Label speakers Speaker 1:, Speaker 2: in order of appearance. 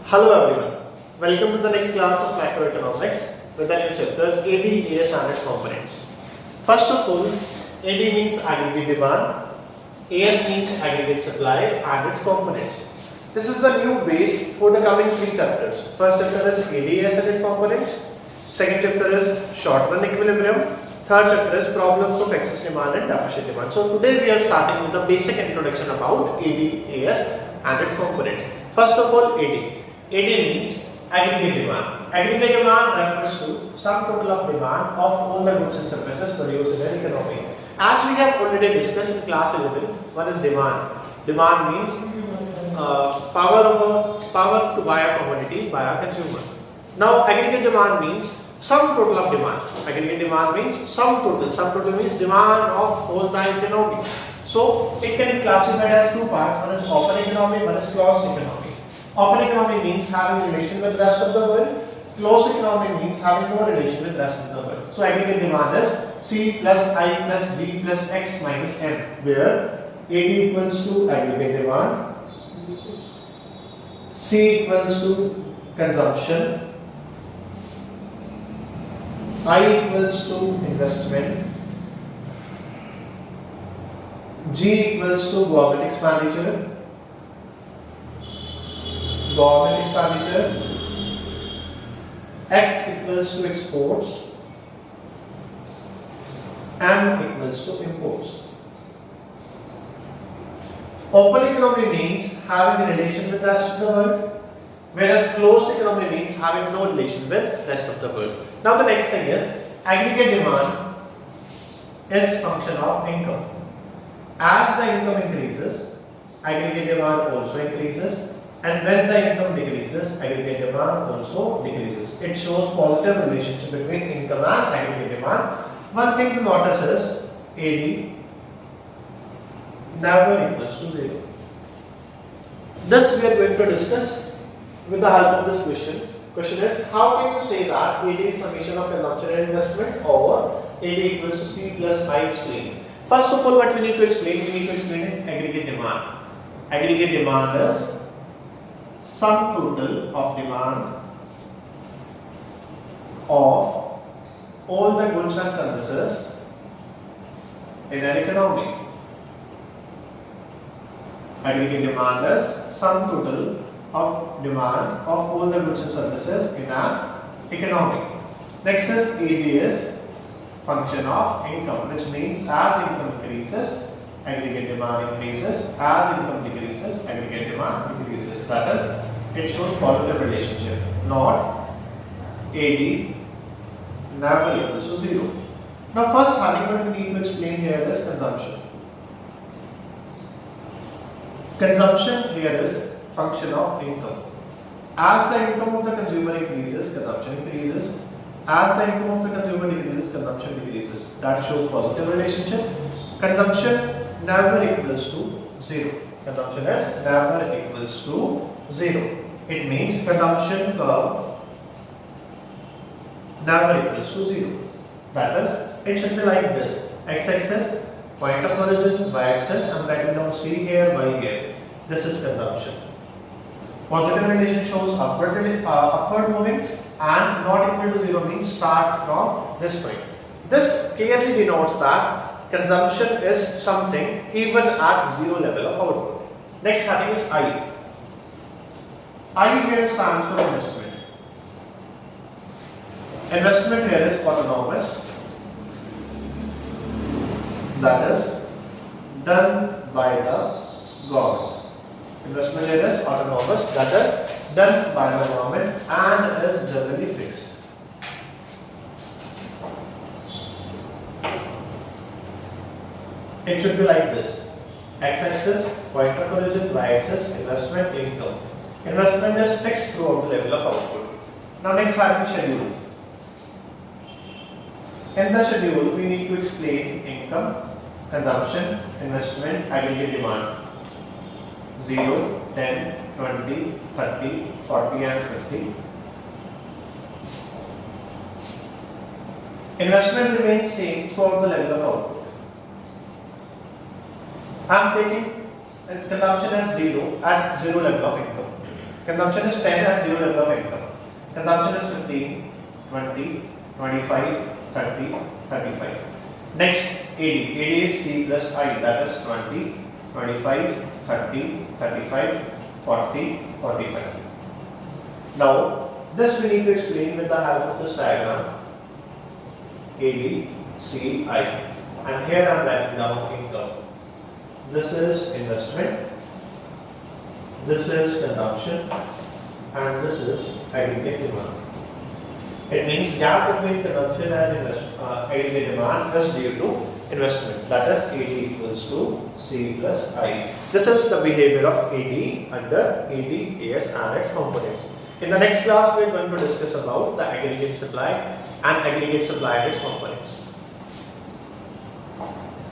Speaker 1: Hello everyone, welcome to the next class of macroeconomics with the new chapter AD, AS and its components. First of all, AD means aggregate demand, AS means aggregate supply and its components. This is the new base for the coming three chapters. First chapter is AD, AS and its components, second chapter is short run equilibrium, third chapter is problems of excess demand and deficit demand. So today we are starting with the basic introduction about AD, AS and its components. First of all, AD. AD means aggregate demand. Aggregate demand refers to sum total of demand of all the goods and services produced in an economy. As we have already discussed in class 11, one is demand. Demand means power to buy a commodity by a consumer. Now aggregate demand means sum total of demand. Aggregate demand means sum total. Sum total means demand of whole the economy. So it can be classified as two parts. One is open economy, one is closed economy. Open economy means having relation with the rest of the world. Closed economy means having no relation with the rest of the world. So aggregate demand is C plus I plus D plus X minus M, where AD equals to aggregate demand, C equals to consumption, I equals to investment, G equals to government expenditure, X equals to exports, M equals to imports. Open economy means having a relation with the rest of the world, whereas closed economy means having no relation with rest of the world. Now the next thing is aggregate demand is function of income. As the income increases, aggregate demand also increases. And when the income decreases, aggregate demand also decreases. It shows positive relationship between income and aggregate demand. One thing to notice is AD never equals to 0. This we are going to discuss with the help of this question. Question is, how can you say that AD is summation of consumption and investment, or AD equals to C plus I explain? First of all, what we need to explain? We need to explain is aggregate demand. Aggregate demand is sum total of demand of all the goods and services in an economy. Aggregate demand is sum total of demand of all the goods and services in an economy. Next is AD is function of income, which means as income increases, aggregate demand increases, as income decreases, aggregate demand decreases. That is, it shows positive relationship, not AD never equals to 0. Now first thing what we need to explain here is consumption. Consumption here is function of income. As the income of the consumer increases, consumption increases. As the income of the consumer decreases, consumption decreases. That shows positive relationship. Consumption never equals to 0. Consumption is never equals to 0. It means consumption curve never equals to 0. That is, it should be like this. X-axis, point of origin, y-axis, I'm writing down C here, Y here. This is consumption. Positive relation shows upward moving, and not equal to 0 means start from this point. This clearly denotes that consumption is something even at 0 level of output. Next heading is I. I here stands for investment. Investment here is autonomous. That is done by the government. Investment here is autonomous. That is done by the government and is generally fixed. It should be like this. X-axis, point of origin, y-axis, investment, income. Investment is fixed throughout the level of output. Now next having schedule. In the schedule, we need to explain income, consumption, investment, aggregate demand. 0, 10, 20, 30, 40 and 50. Investment remains same throughout the level of output. I am taking consumption as 0 at 0 level of income. Consumption is 10 and 0 level of income. Consumption is 15, 20, 25, 30, 35. Next, AD. AD is C plus I, that is 20, 25, 30, 35, 40, 45. Now, this we need to explain with the help of this diagram. AD, C, I. And here I am writing down income. This is investment, this is consumption, and this is aggregate demand. It means gap between consumption and aggregate demand is due to investment. That is AD equals to C plus I. This is the behavior of AD under AD, AS and its components. In the next class, we are going to discuss about the aggregate supply and aggregate supply and its components.